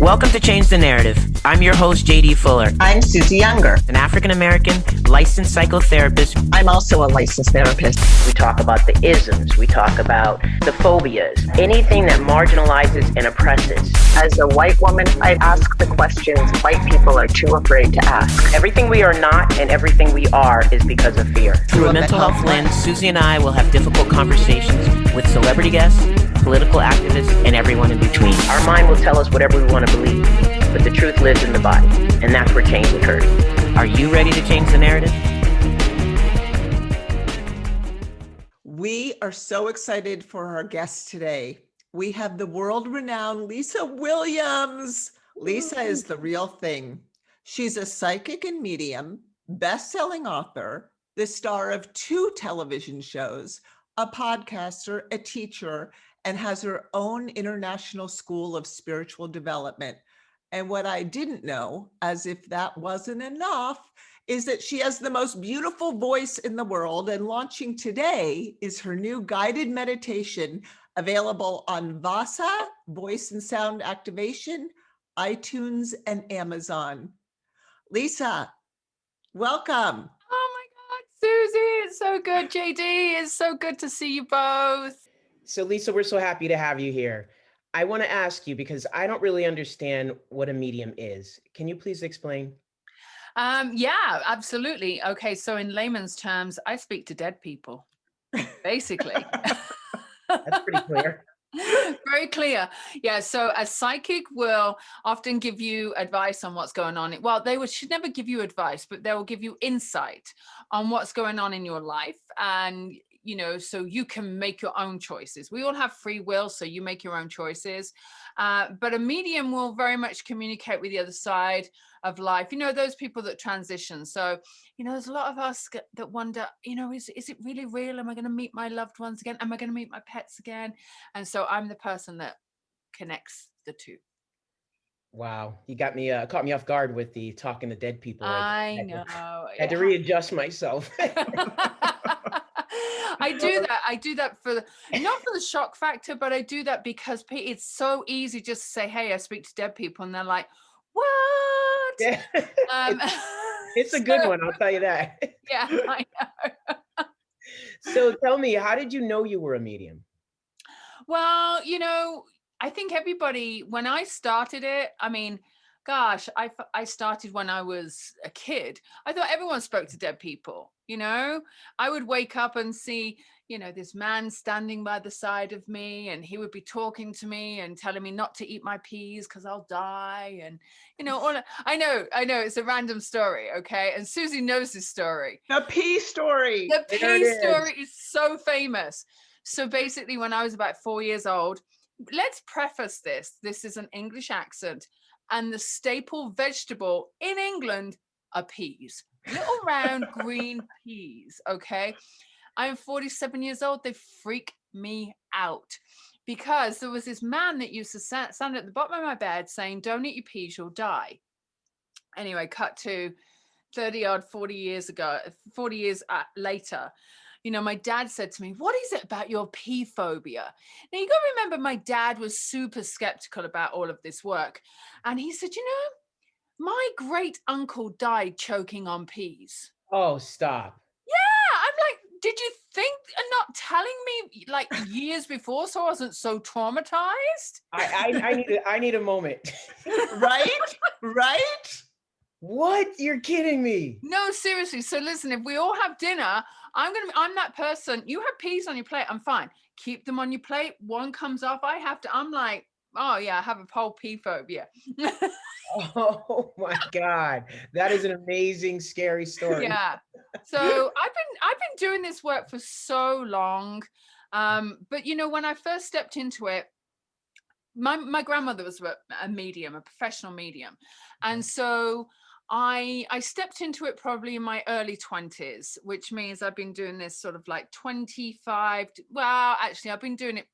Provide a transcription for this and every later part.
Welcome to Change the Narrative. I'm your host, JD Fuller. I'm Suzy Younger, an African-American licensed psychotherapist. I'm also a licensed therapist. We talk about the isms. We talk about the phobias, anything that marginalizes and oppresses. As a white woman, I ask the questions white people are too afraid to ask. Everything we are not and everything we are is because of fear. Through a mental health lens, Suzy and I will have difficult conversations with celebrity guests, political activists, and everyone in between. Our mind will tell us whatever we want to believe, but the truth lives in the body, and that's where change occurs. Are you ready to change the narrative? We are so excited for our guest today. We have the world-renowned Lisa Williams. Lisa is the real thing. She's a psychic and medium, best-selling author, the star of 2 television shows, a podcaster, a teacher, and has her own international school of spiritual development. And what I didn't know, as if that wasn't enough, is that she has the most beautiful voice in the world, and launching today is her new guided meditation available on Vasa, Voice and Sound Activation, iTunes, and Amazon. Lisa, welcome. Oh my God, Suzy, it's so good. JD, it's so good to see you both. So Lisa, we're so happy to have you here. I want to ask you, because I don't really understand what a medium is. Can you please explain? Yeah, absolutely. Okay, so in layman's terms, I speak to dead people, basically. That's pretty clear. Very clear. Yeah, so a psychic will often give you advice on what's going on. Well, should never give you advice, but they will give you insight on what's going on in your life. And so you can make your own choices. We all have free will, so you make your own choices. But a medium will very much communicate with the other side of life. Those people that transition. So, there's a lot of us that wonder, is it really real? Am I going to meet my loved ones again? Am I going to meet my pets again? And so I'm the person that connects the two. Wow, you got me caught me off guard with the talking to dead people. I know. I had to readjust myself. I do that not for the shock factor, but I do that because it's so easy just to say, hey, I speak to dead people, and they're like, what? Yeah. It's a good one, I'll tell you that. Yeah, I know. So tell me, how did you know you were a medium? Well, I think everybody, when I started it, gosh, I started when I was a kid. I thought everyone spoke to dead people. I would wake up and see, this man standing by the side of me, and he would be talking to me and telling me not to eat my peas because I'll die. And, I know it's a random story. Okay. And Suzy knows this story. The pea story. The pea story is so famous. So basically, when I was about 4 years old, let's preface this. This is an English accent. And the staple vegetable in England are peas. Little round green peas, okay? I'm 47 years old. They freak me out because there was this man that used to stand at the bottom of my bed saying, don't eat your peas, you'll die. Anyway, cut to 40 years later. My dad said to me, what is it about your pea phobia? Now, you got to remember, my dad was super skeptical about all of this work. And he said, my great uncle died choking on peas. Oh, stop. Yeah. I'm like, did you think and not telling me like years before so I wasn't so traumatized? I need a moment. Right? What? You're kidding me. No, seriously. So listen, if we all have dinner, I'm that person. You have peas on your plate, I'm fine. Keep them on your plate. One comes off, I'm like, oh yeah, I have a whole pea phobia. Oh my God. That is an amazing, scary story. Yeah. So I've been doing this work for so long. But when I first stepped into it, my grandmother was a medium, a professional medium. And so I stepped into it probably in my early 20s, which means I've been doing this sort of like 25. Actually, I've been doing it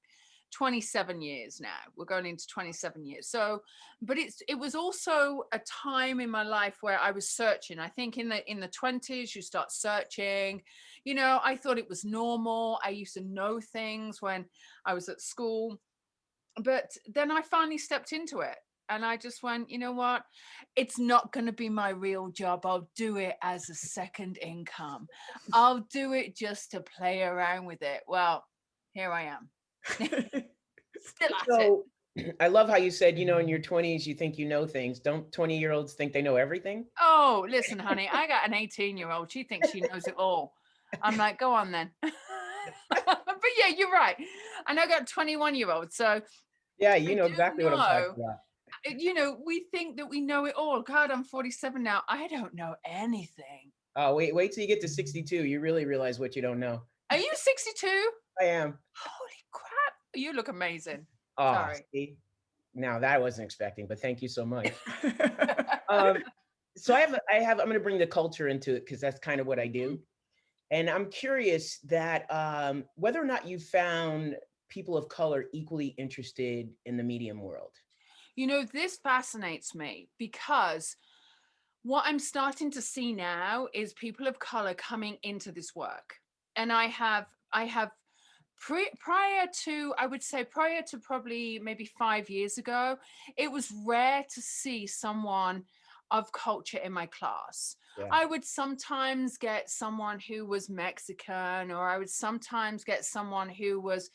27 years now. We're going into 27 years. So, but it was also a time in my life where I was searching. I think in the 20s, you start searching. I thought it was normal. I used to know things when I was at school. But then I finally stepped into it. And I just went, you know what? It's not going to be my real job. I'll do it as a second income. I'll do it just to play around with it. Well, here I am. Still at it. So I love how you said, in your 20s, you think you know things. Don't 20-year-olds think they know everything? Oh, listen, honey, I got an 18-year-old. She thinks she knows it all. I'm like, go on then. But yeah, you're right. And I got 21-year-old. So Yeah, I you know do exactly what I'm talking know, about. we think that we know it all. God, I'm 47 now. I don't know anything. Oh, wait till you get to 62. You really realize what you don't know. Are you 62? I am. Holy crap. You look amazing. Oh, Sorry. see? Now that I wasn't expecting, but thank you so much. So I'm going to bring the culture into it because that's kind of what I do. And I'm curious that whether or not you found people of color equally interested in the medium world. This fascinates me because what I'm starting to see now is people of color coming into this work. And I have prior to probably maybe 5 years ago, it was rare to see someone of culture in my class. Yeah. I would sometimes get someone who was Mexican, or I would sometimes get someone who was,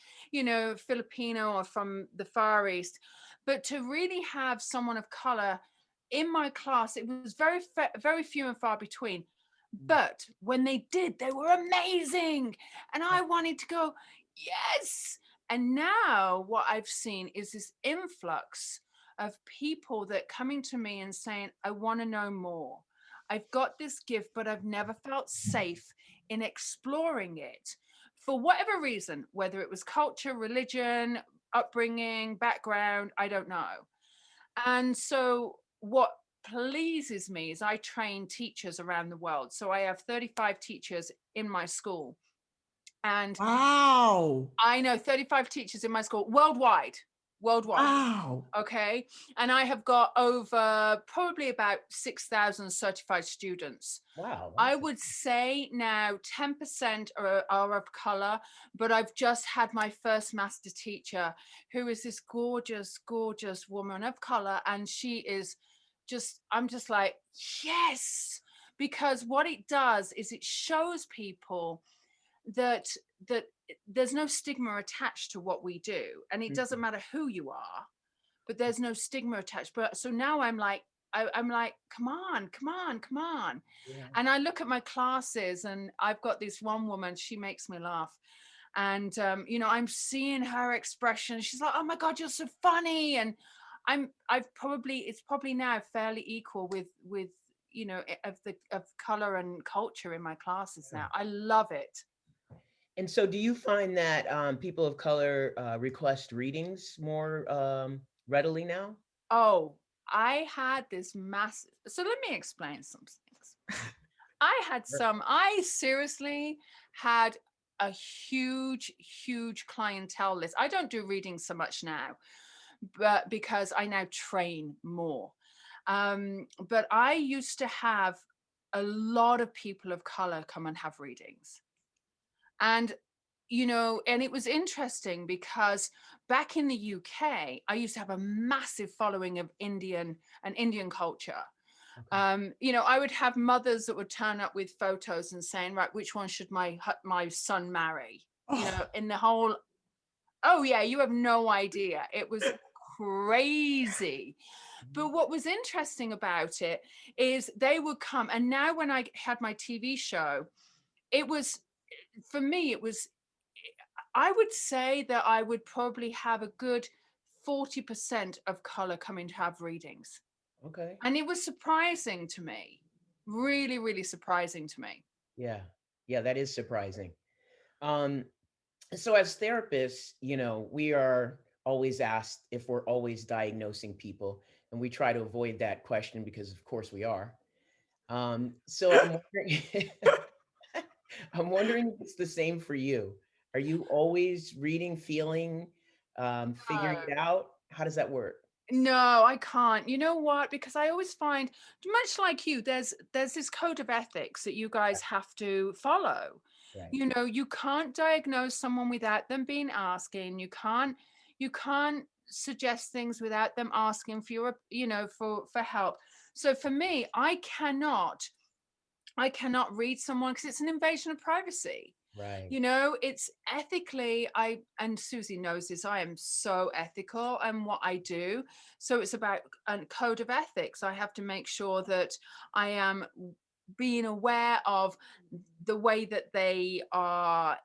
Filipino or from the Far East. But to really have someone of color in my class, it was very few and far between. But when they did, they were amazing. And I wanted to go, yes. And now what I've seen is this influx of people that coming to me and saying, I want to know more. I've got this gift, but I've never felt safe in exploring it for whatever reason, whether it was culture, religion, upbringing, background, I don't know. And so what pleases me is I train teachers around the world. So I have 35 teachers in my school. And Wow. I know 35 teachers in my school worldwide. Wow. Okay. And I have got over probably about 6,000 certified students. Wow. I would say now 10% are of color, but I've just had my first master teacher who is this gorgeous, gorgeous woman of color. And she is I'm just like, yes, because what it does is it shows people that there's no stigma attached to what we do, and it doesn't matter who you are, but there's no stigma attached. But so now I'm like, come on. Yeah. And I look at my classes, and I've got this one woman, she makes me laugh. And I'm seeing her expression. She's like, oh my God, you're so funny. And it's probably now fairly equal with of color and culture in my classes now. I love it. And so do you find that people of color request readings more readily now? Oh, I had this massive. So let me explain some things. I seriously had a huge, huge clientele list. I don't do readings so much now, but because I now train more. But I used to have a lot of people of color come and have readings. And and it was interesting because back in the UK, I used to have a massive following of Indian culture. Okay. I would have mothers that would turn up with photos and saying, right, which one should my son marry? In the whole, oh yeah, you have no idea. It was crazy. But what was interesting about it is they would come, and now when I had my TV show, for me, I would say that I would probably have a good 40% of color coming to have readings. Okay. And it was surprising to me, really, really surprising to me. Yeah. Yeah, that is surprising. So as therapists, we are always asked if we're always diagnosing people, and we try to avoid that question because of course we are. So I'm wondering, I'm wondering if it's the same for you. Are you always reading, feeling, figuring it out? How does that work? No, I can't. You know what? Because I always find, much like you, there's this code of ethics that you guys have to follow. Right. You can't diagnose someone without them being asking. You can't suggest things without them asking for your, for help. So for me, I cannot read someone because it's an invasion of privacy. Right. It's ethically, and Suzy knows this, I am so ethical in what I do. So it's about a code of ethics. I have to make sure that I am being aware of the way that they are,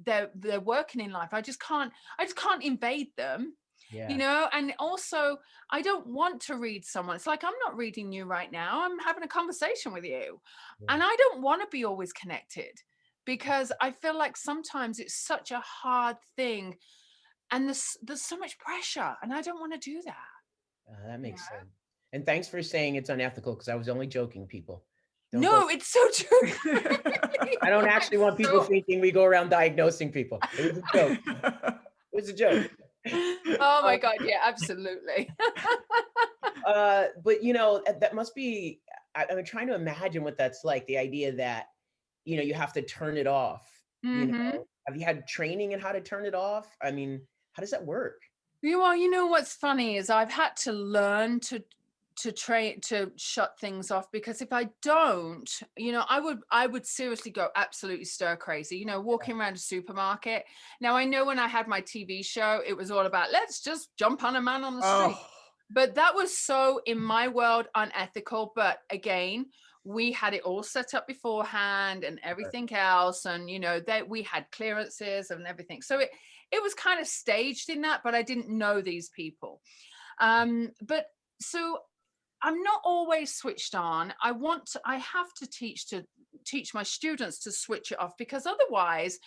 they're working in life. I just can't invade them. Yeah. And also I don't want to read someone. It's like, I'm not reading you right now, I'm having a conversation with you. Yeah. And I don't want to be always connected, because I feel like sometimes it's such a hard thing, and there's so much pressure, and I don't want to do that. That makes sense. And thanks for saying it's unethical, because I was only joking, people. No, it's so true. I don't actually want people thinking we go around diagnosing people. It was a joke. It was a joke. Oh my God, yeah, absolutely. But that must be, I'm trying to imagine what that's like, the idea that, you have to turn it off. Have you had training in how to turn it off? I mean, how does that work? Well, what's funny is I've had to learn to train to shut things off, because if I don't, I would seriously go absolutely stir crazy, walking around a supermarket. Now I know when I had my TV show, it was all about, let's just jump on a man on the street. But that was so, in my world, unethical. But again, we had it all set up beforehand and everything else. And, that we had clearances and everything. So it was kind of staged in that, but I didn't know these people. But so I'm not always switched on. I have to teach my students to switch it off, because otherwise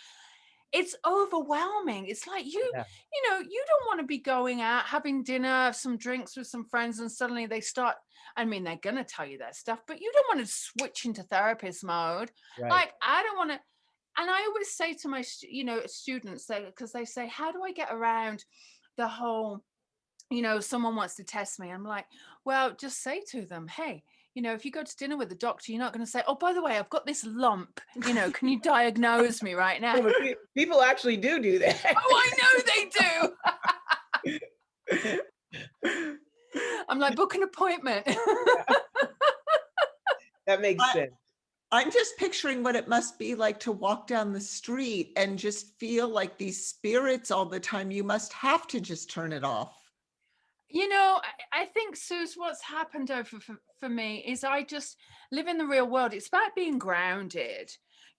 it's overwhelming. It's like you don't want to be going out, having dinner, some drinks with some friends, and suddenly they start, they're going to tell you that stuff, but you don't want to switch into therapist mode. Right. Like, I don't want to. And I always say to my, students, because they say, how do I get around the whole, someone wants to test me? I'm like, well, just say to them, hey, if you go to dinner with the doctor, you're not going to say, oh, by the way, I've got this lump, can you diagnose me right now? But people actually do that. Oh, I know they do. I'm like, book an appointment. That makes sense. I'm just picturing what it must be like to walk down the street and just feel like these spirits all the time. You must have to just turn it off. I think, Suze, what's happened over for me is I just live in the real world. It's about being grounded.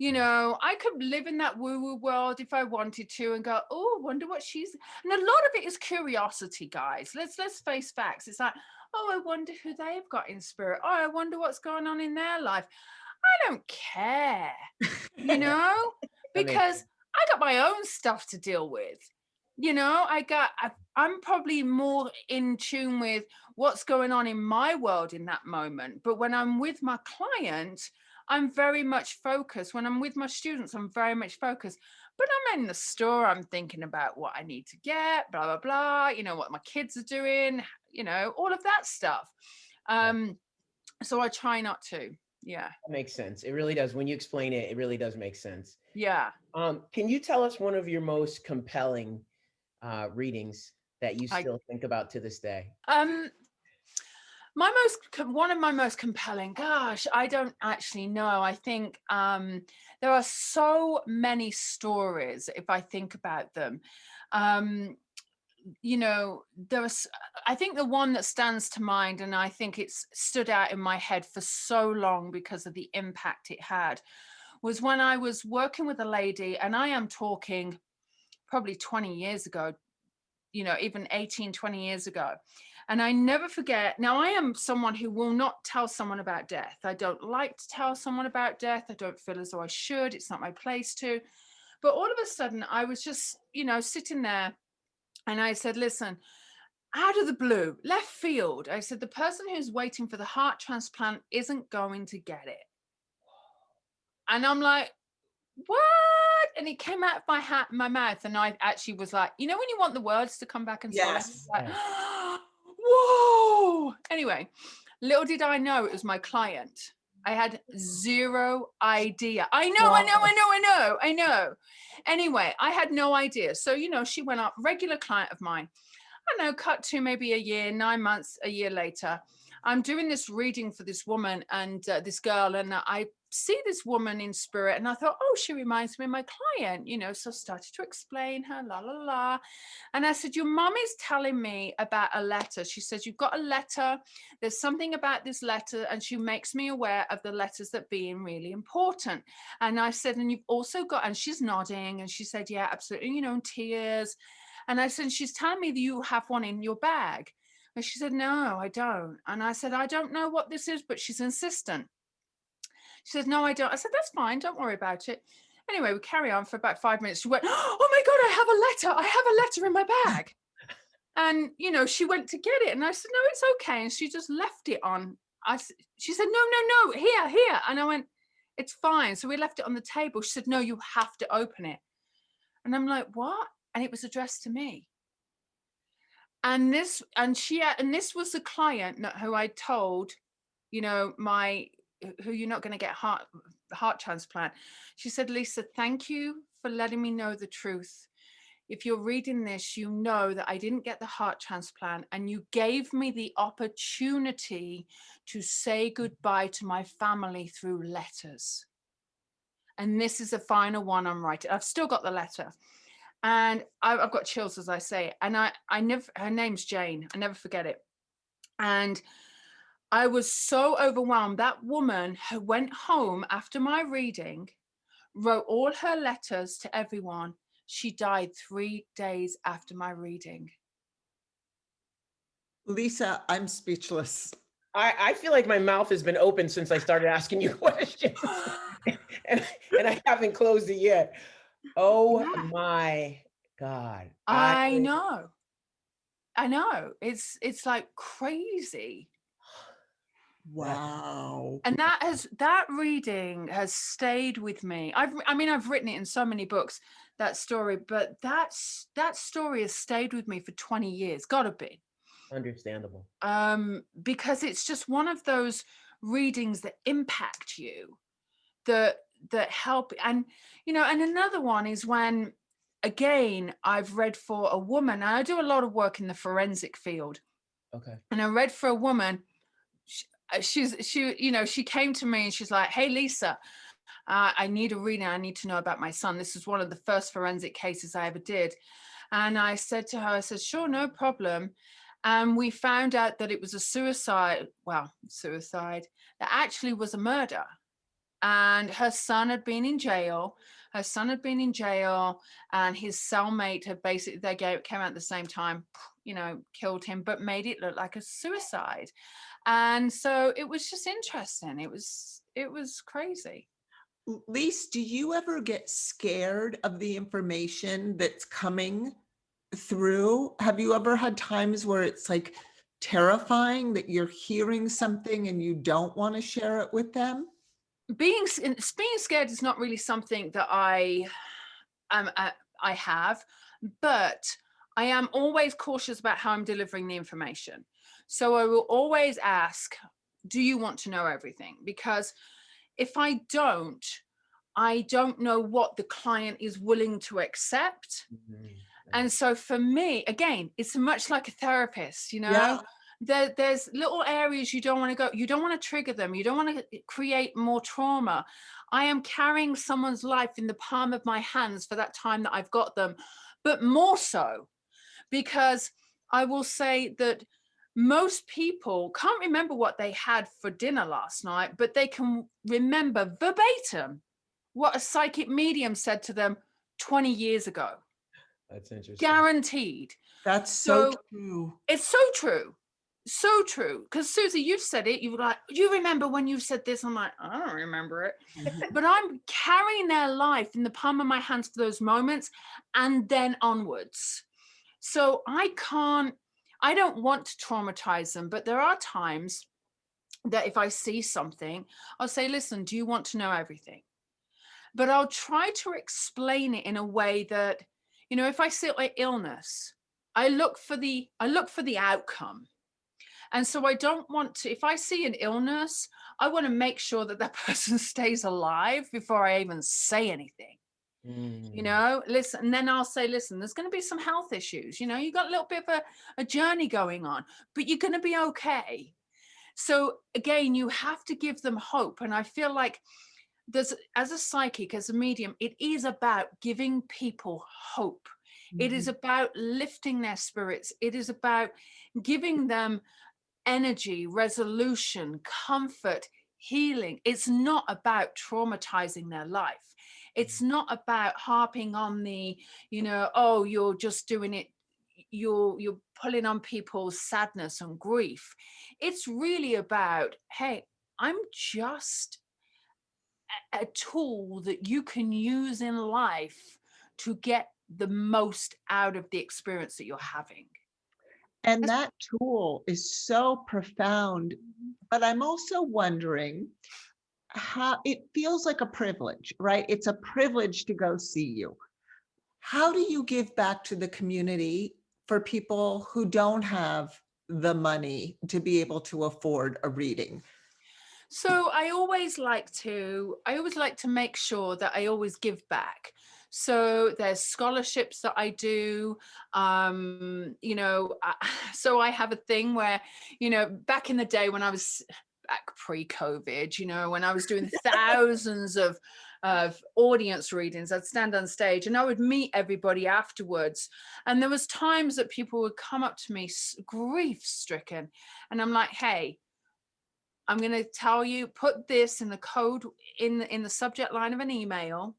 I could live in that woo-woo world if I wanted to and go, oh, wonder what she's... And a lot of it is curiosity, guys. Let's face facts. It's like, oh, I wonder who they've got in spirit. Oh, I wonder what's going on in their life. I don't care, because I got my own stuff to deal with. I'm probably more in tune with what's going on in my world in that moment. But when I'm with my client, I'm very much focused. When I'm with my students, I'm very much focused. But I'm in the store, I'm thinking about what I need to get, blah, blah, blah, what my kids are doing, all of that stuff. So I try not to. Yeah. That makes sense. It really does. When you explain it, it really does make sense. Yeah. Can you tell us one of your most compelling readings that you still think about to this day? One of my most compelling, gosh, I don't actually know. I think there are so many stories, if I think about them. I think the one that stands to mind, and I think it's stood out in my head for so long because of the impact it had, was when I was working with a lady, and I am talking probably 20 years ago, even 18, 20 years ago. And I never forget. Now, I am someone who will not tell someone about death. I don't like to tell someone about death. I don't feel as though I should. It's not my place to. But all of a sudden, I was just, sitting there, and I said, listen, out of the blue, left field, I said, the person who's waiting for the heart transplant isn't going to get it. And I'm like, what? And it came out of my mouth, and I actually was like, when you want the words to come back and yes, like, whoa. Anyway, little did I know it was my client. I had zero idea. I know. Anyway, I had no idea. So, she went up, regular client of mine. don't know, cut to maybe a year, 9 months, a year later, I'm doing this reading for this woman and this girl, and I see this woman in spirit, and I thought, oh, she reminds me of my client, so I started to explain her, la, la, la. And I said, your mom is telling me about a letter. She says, you've got a letter. There's something about this letter. And she makes me aware of the letters that being really important. And I said, and you've also got, and she's nodding, and she said, yeah, absolutely, in tears. And I said, she's telling me that you have one in your bag. And she said, no, I don't. And I said, I don't know what this is, but she's insistent. She says, no, I don't. I said, that's fine. Don't worry about it. Anyway, we carry on for about 5 minutes. She went, oh my God, I have a letter. I have a letter in my bag. And, she went to get it. And I said, no, it's okay. And she just left it on. She said, no, here. And I went, it's fine. So we left it on the table. She said, no, you have to open it. And I'm like, what? And it was addressed to me. And this was the client who I told, who you're not going to get heart transplant. She said, Lisa, thank you for letting me know the truth. If you're reading this, you know that I didn't get the heart transplant, and you gave me the opportunity to say goodbye to my family through letters. And this is the final one I'm writing. I've still got the letter. And I've got chills as I say it. And I never, her name's Jane. I never forget it. And I was so overwhelmed. That woman who went home after my reading, wrote all her letters to everyone. She died 3 days after my reading. Lisa, I'm speechless. I feel like my mouth has been open since I started asking you questions. and I haven't closed it yet. Oh my God. I know. It's like crazy. Wow. And that reading has stayed with me. I've written it in so many books, that story, but that story has stayed with me for 20 years. Gotta be. Understandable. Because it's just one of those readings that impact you, that help. And and another one is when, again, I've read for a woman, and I do a lot of work in the forensic field. Okay. And I read for a woman. She came to me and she's like, hey, Lisa, I need a reading. I need to know about my son. This is one of the first forensic cases I ever did. And I said to her, I said, sure, no problem. And we found out that it was a suicide that actually was a murder. And her son had been in jail. And his cellmate had basically, came out at the same time, killed him, but made it look like a suicide. And so it was just interesting. It was crazy. Lise, do you ever get scared of the information that's coming through? Have you ever had times where it's like terrifying that you're hearing something and you don't want to share it with them? Being scared is not really something that I have, but I am always cautious about how I'm delivering the information. So I will always ask, do you want to know everything? Because if I don't know what the client is willing to accept. Mm-hmm. And so for me, again, it's much like a therapist, Yeah. There's little areas you don't want to go. You don't want to trigger them. You don't want to create more trauma. I am carrying someone's life in the palm of my hands for that time that I've got them, but more so because I will say that most people can't remember what they had for dinner last night, but they can remember verbatim what a psychic medium said to them 20 years ago. That's interesting. Guaranteed. That's so true. It's so true. So true. Because Suzy, you've said it. You were like, you remember when you said this? I'm like, I don't remember it. But I'm carrying their life in the palm of my hands for those moments and then onwards. So I don't want to traumatize them, but there are times that if I see something, I'll say, listen, do you want to know everything? But I'll try to explain it in a way that, if I see like illness, I look for the outcome. And so I don't want to, if I see an illness, I want to make sure that person stays alive before I even say anything. You know, listen, and then I'll say, listen, there's going to be some health issues. You know, you got a little bit of a journey going on, but you're going to be okay. So again, you have to give them hope. And I feel like there's, as a psychic, as a medium, it is about giving people hope. It is about lifting their spirits. It is about giving them energy, resolution, comfort, healing. It's not about traumatizing their life. It's not about harping on the, you know, oh, you're just doing it, you're pulling on people's sadness and grief. It's really about, hey, I'm just a tool that you can use in life to get the most out of the experience that you're having. And that tool is so profound. But I'm also wondering how it feels like a privilege, right? It's a privilege to go see you. How do you give back to the community for people who don't have the money to be able to afford a reading? So I always like to make sure that I always give back. So there's scholarships that I do, you know, so I have a thing where, you know, back in the day when I was back pre-COVID, you know, when I was doing thousands of audience readings, I'd stand on stage and I would meet everybody afterwards. And there was times that people would come up to me grief stricken. And I'm like, hey, I'm going to tell you, put this in the code in the subject line of an email.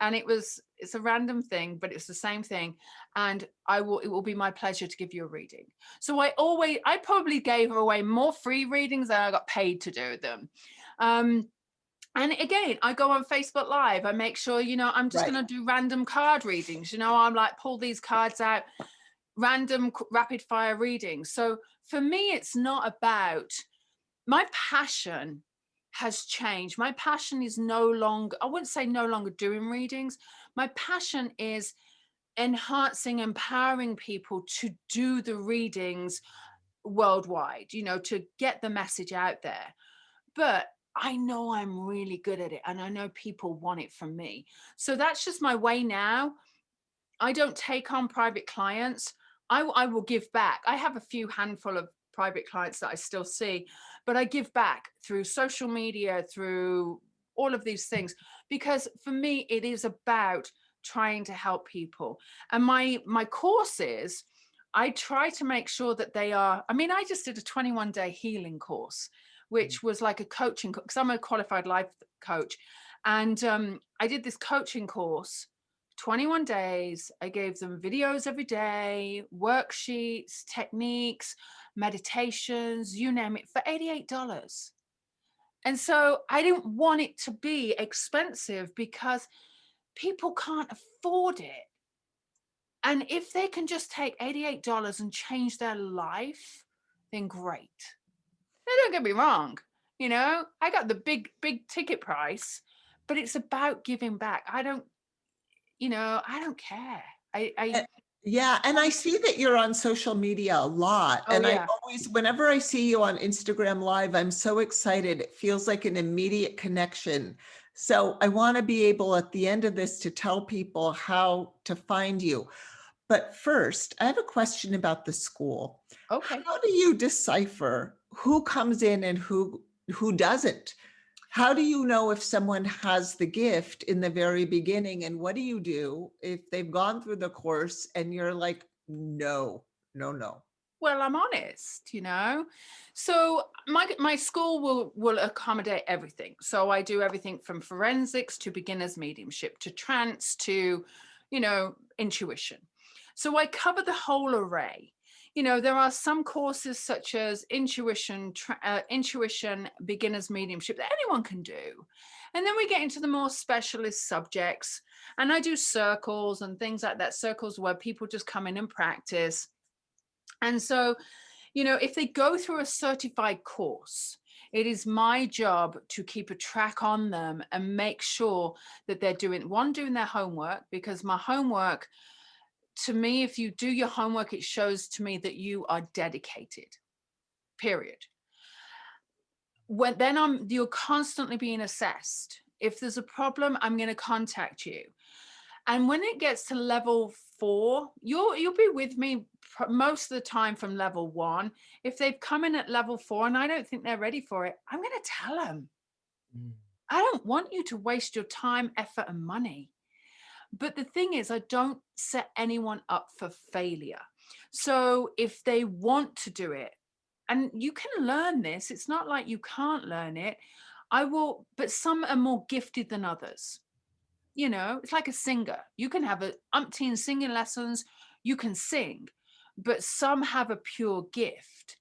And it's a random thing, but it's the same thing. And it will be my pleasure to give you a reading. So I probably gave away more free readings than I got paid to do them. And again, I go on Facebook Live. I make sure, you know, I'm just going to do random card readings. You know, I'm like, pull these cards out, random rapid fire readings. So for me, it's not about, my passion has changed. My passion is no longer, I wouldn't say no longer doing readings. My passion is enhancing, empowering people to do the readings worldwide, you know, to get the message out there. But I know I'm really good at it and I know people want it from me. So that's just my way now. I don't take on private clients. I will give back. I have a few handful of private clients that I still see, but I give back through social media, through all of these things, because for me, it is about trying to help people. And my courses, I try to make sure that they are, I mean, I just did a 21-day healing course, which was like a coaching, because I'm a qualified life coach. And I did this coaching course, 21 days. I gave them videos every day, worksheets, techniques, meditations, you name it, for $88. And so I didn't want it to be expensive because people can't afford it. And if they can just take $88 and change their life, then great. Now, don't get me wrong, you know, I got the big ticket price, but it's about giving back. I don't care. Yeah, and I see that you're on social media a lot. Oh, And I yeah. always, whenever I see you on Instagram Live, I'm so excited. It feels like an immediate connection. So I want to be able at the end of this to tell people how to find you. But first, I have a question about the school. Okay. How do you decipher who comes in and who doesn't? How do you know if someone has the gift in the very beginning? And what do you do if they've gone through the course and you're like, no? Well, I'm honest, you know. So my school will accommodate everything. So I do everything from forensics to beginner's mediumship to trance to, you know, intuition. So I cover the whole array. You know, there are some courses such as intuition, beginner's mediumship that anyone can do. And then we get into the more specialist subjects. And I do circles and things like that, circles where people just come in and practice. And so, you know, if they go through a certified course, it is my job to keep a track on them and make sure that they're doing their homework, because my homework, to me, if you do your homework, it shows to me that you are dedicated, period. You're constantly being assessed. If there's a problem, I'm going to contact you. And when it gets to level 4, you'll be with me most of the time from level 1. If they've come in at level 4 and I don't think they're ready for it, I'm going to tell them. I don't want you to waste your time, effort, and money. But the thing is, I don't set anyone up for failure. So if they want to do it, and you can learn this, it's not like you can't learn it. I will, but some are more gifted than others. You know, it's like a singer. You can have a umpteen singing lessons, you can sing, but some have a pure gift.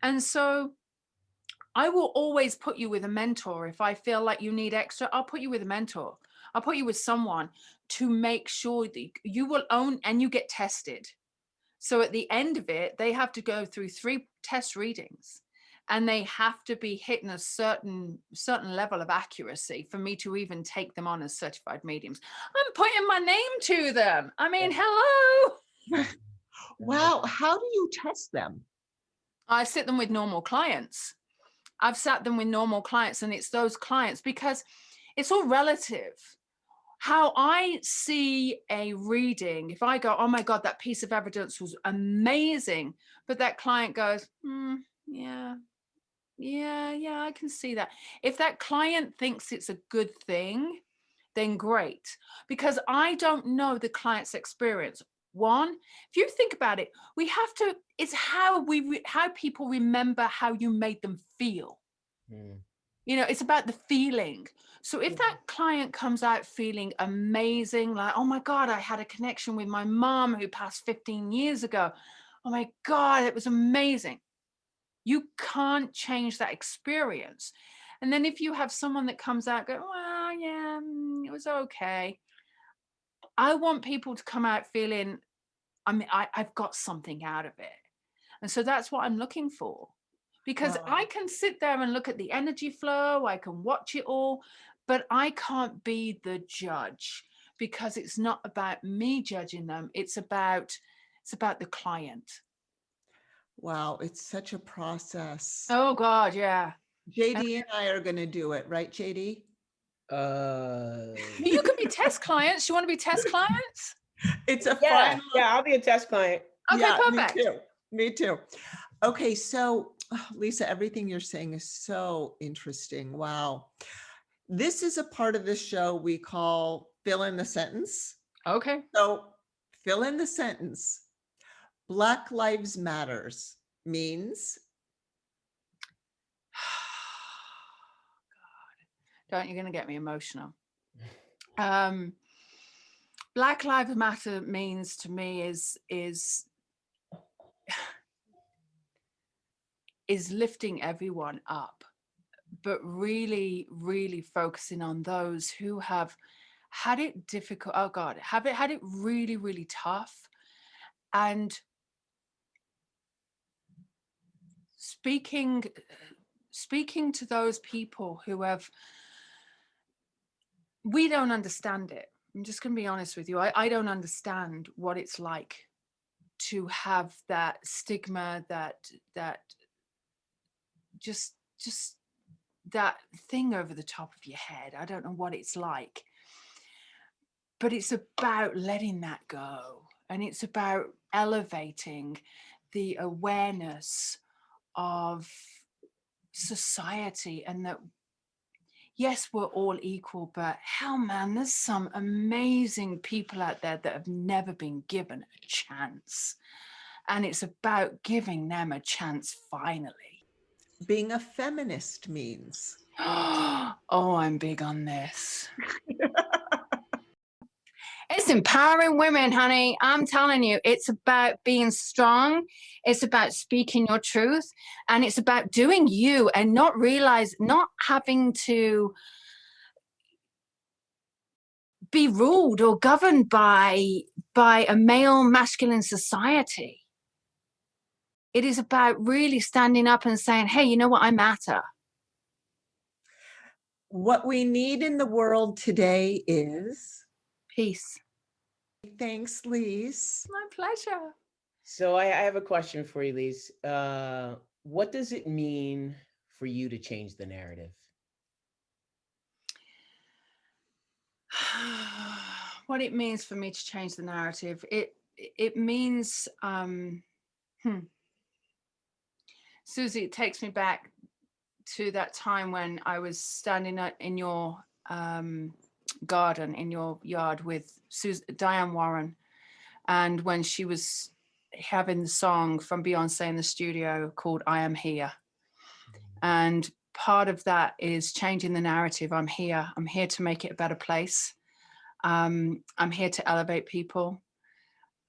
And so I will always put you with a mentor. If I feel like you need extra, I'll put you with a mentor. I'll put you with someone to make sure that you will own, and you get tested. So at the end of it, they have to go through 3 test readings, and they have to be hitting a certain level of accuracy for me to even take them on as certified mediums. I'm putting my name to them. I mean, hello. Wow. How do you test them? I sit them with normal clients. I've sat them with normal clients, and it's those clients, because it's all relative. How I see a reading, if I go, oh my God, that piece of evidence was amazing, but that client goes, yeah, I can see that. If that client thinks it's a good thing, then great, because I don't know the client's experience. One, if you think about it, we have to, it's how how people remember how you made them feel. You know, it's about the feeling. So if that client comes out feeling amazing, like, oh my God, I had a connection with my mom who passed 15 years ago. Oh my God, it was amazing. You can't change that experience. And then if you have someone that comes out, go, well, yeah, it was okay. I want people to come out feeling, I've got something out of it. And so that's what I'm looking for. Because Wow. I can sit there and look at the energy flow, I can watch it all, but I can't be the judge, because it's not about me judging them. It's about the client. Wow. It's such a process. Oh God, yeah. JD and I are going to do it, right, JD? You can be test clients. You want to be test clients? It's a Yeah, final. I'll be a test client. Okay, Yeah, perfect. Me too. Okay, so Lisa, everything you're saying is so interesting. Wow. This is a part of this show we call fill in the sentence. Okay. So fill in the sentence. Black Lives Matters means. God, you're going to get me emotional. Black Lives Matter means to me is lifting everyone up, but really, really focusing on those who have had it difficult. Oh God, had it really, really tough, and speaking to those people who have, we don't understand it. I'm just going to be honest with you. I don't understand what it's like to have that stigma, that just that thing over the top of your head. I don't know what it's like, but it's about letting that go, and it's about elevating the awareness of society, and that yes, we're all equal, but hell man, there's some amazing people out there that have never been given a chance, and it's about giving them a chance finally. Being a feminist means. Oh, I'm big on this. It's empowering women, honey. I'm telling you, it's about being strong. It's about speaking your truth, and it's about doing you and not having to be ruled or governed by a male masculine society. It is about really standing up and saying, hey, you know what? I matter. What we need in the world today is Peace. Thanks, Lise. My pleasure. So I have a question for you, Lise. What does it mean for you to change the narrative? what it means for me to change the narrative. It means, Suzy, it takes me back to that time when I was standing in your garden, in your yard with Diane Warren, and when she was having the song from Beyonce in the studio called I Am Here. And part of that is changing the narrative. I'm here to make it a better place. I'm here to elevate people.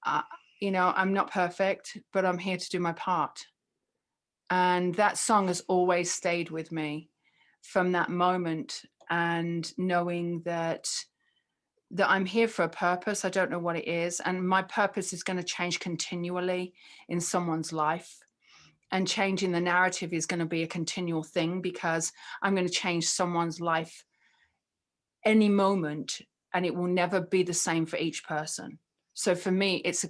I'm not perfect, but I'm here to do my part. And that song has always stayed with me from that moment, and knowing that I'm here for a purpose. I don't know what it is. And my purpose is going to change continually in someone's life. And changing the narrative is going to be a continual thing, because I'm going to change someone's life any moment, and it will never be the same for each person. So for me, it's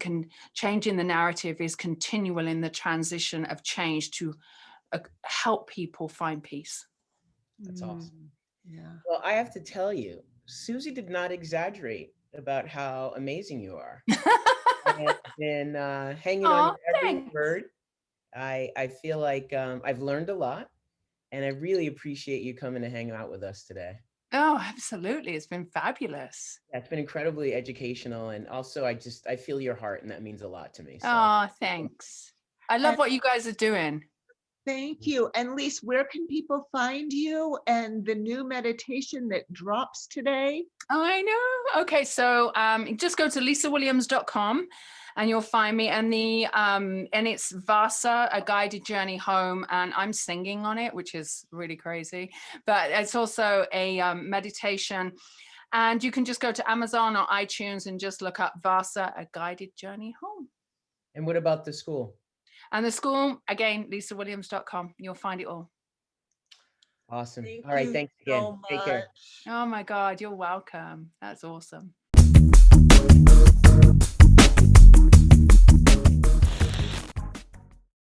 changing the narrative is continual in the transition of change to help people find peace. That's awesome. Yeah. Well, I have to tell you, Suzy did not exaggerate about how amazing you are. I have been hanging on your every word. I feel like I've learned a lot, and I really appreciate you coming to hang out with us today. Oh, absolutely. It's been fabulous. Yeah, it's been incredibly educational, and also I feel your heart, and that means a lot to me. So. Oh, thanks. I love what you guys are doing. Thank you. And Lisa, where can people find you and the new meditation that drops today? Oh, I know. Okay, so just go to lisawilliams.com and you'll find me. And and it's Vasa, A Guided Journey Home, and I'm singing on it, which is really crazy. But it's also a meditation. And you can just go to Amazon or iTunes and just look up Vasa, A Guided Journey Home. And what about the school? And the school, again, lisawilliams.com. You'll find it all. Awesome. Thank All right. you Thanks again. so Take care. much. Oh my God, you're welcome. That's awesome.